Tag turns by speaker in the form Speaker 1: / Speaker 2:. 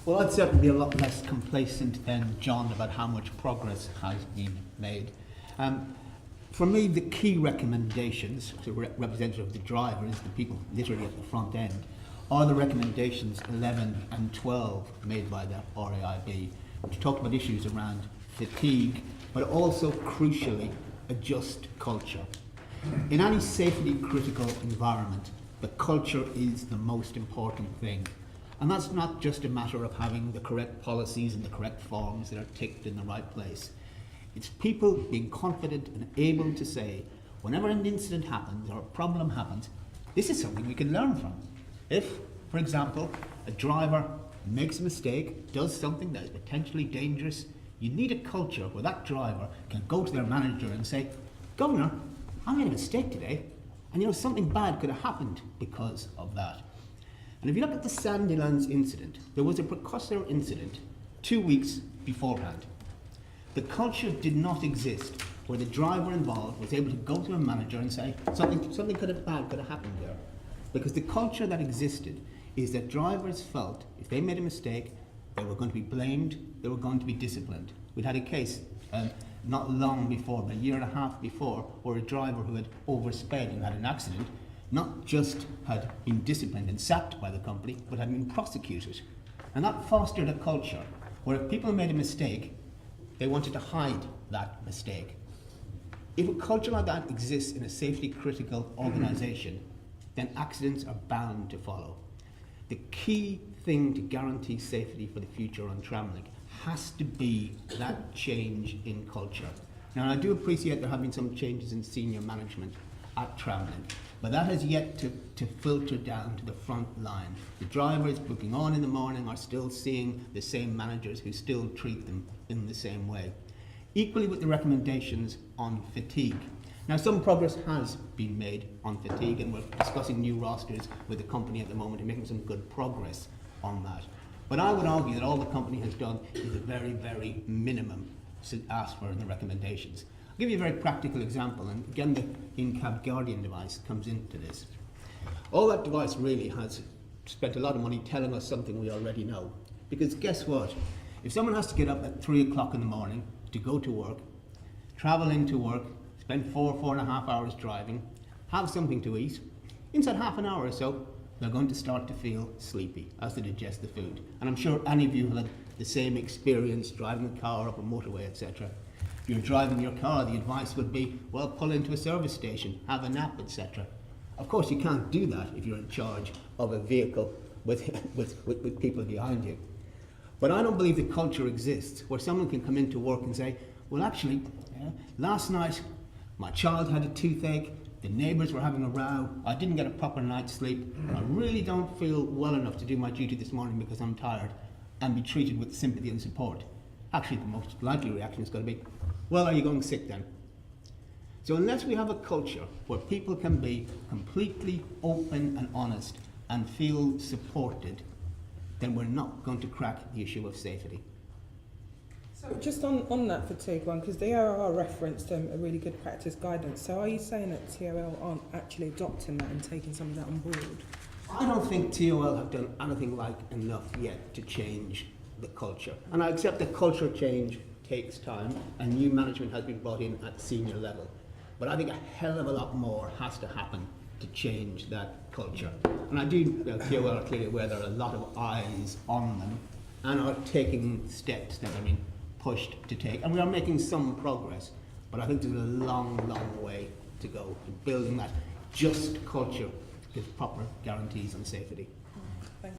Speaker 1: Well, I'd certainly be a lot less complacent than John about how much progress has been made. For me, the key recommendations, to representative of the drivers, the people literally at the front end, are the recommendations 11 and 12 made by the RAIB, which talked about issues around fatigue, but also, crucially, a just culture. In any safety critical environment, the culture is the most important thing. And that's not just a matter of having the correct policies and the correct forms that are ticked in the right place. It's people being confident and able to say, whenever an incident happens or a problem happens, this is something we can learn from. If, for example, a driver makes a mistake, does something that is potentially dangerous, you need a culture where that driver can go to their manager and say, Governor, I made a mistake today, and something bad could have happened because of that. And if you look at the Sandylands incident, there was a precursor incident 2 weeks beforehand. The culture did not exist where the driver involved was able to go to a manager and say something bad could have happened there. Because the culture that existed is that drivers felt if they made a mistake, they were going to be blamed, they were going to be disciplined. We'd had a case not long before, but a year and a half before, where a driver who had oversped and had an accident not just had been disciplined and sacked by the company, but had been prosecuted. And that fostered a culture where if people made a mistake, they wanted to hide that mistake. If a culture like that exists in a safety critical organisation, then accidents are bound to follow. The key thing to guarantee safety for the future on Tramlink has to be that change in culture. Now, I do appreciate there have been some changes in senior management at Tramlink, but that has yet to filter down to the front line. The drivers booking on in the morning are still seeing the same managers who still treat them in the same way. Equally with the recommendations on fatigue. Now, some progress has been made on fatigue, and we're discussing new rosters with the company at the moment and making some good progress on that. But I would argue that all the company has done is a very, very minimum asked for in the recommendations. I'll give you a very practical example, and again the in-cab Guardian device comes into this. All that device really has spent a lot of money telling us something we already know. Because guess what? If someone has to get up at 3 o'clock in the morning to go to work, travel into work, spend 4.5 hours driving, have something to eat, inside half an hour or so, they're going to start to feel sleepy as they digest the food. And I'm sure any of you have had the same experience driving a car up a motorway, etc. If you're driving your car, the advice would be, well, pull into a service station, have a nap, etc. Of course, you can't do that if you're in charge of a vehicle with people behind you. But I don't believe the culture exists where someone can come into work and say, well, actually, last night my child had a toothache, the neighbours were having a row, I didn't get a proper night's sleep, I really don't feel well enough to do my duty this morning because I'm tired, and be treated with sympathy and support. Actually, the most likely reaction is going to be, well, are you going sick then? So unless we have a culture where people can be completely open and honest and feel supported, then we're not going to crack the issue of safety.
Speaker 2: So just on that fatigue one, because the ORR referenced a really good practice guidance, so are you saying that TOL aren't actually adopting that and taking some of that on board?
Speaker 1: I don't think TOL have done anything like enough yet to change the culture. And I accept that culture change takes time and new management has been brought in at senior level. But I think a hell of a lot more has to happen to change that culture. And I do, TOL are clearly aware there are a lot of eyes on them and are taking steps that are being pushed to take. And we are making some progress, but I think there's a long, long way to go in building that just culture with proper guarantees on safety.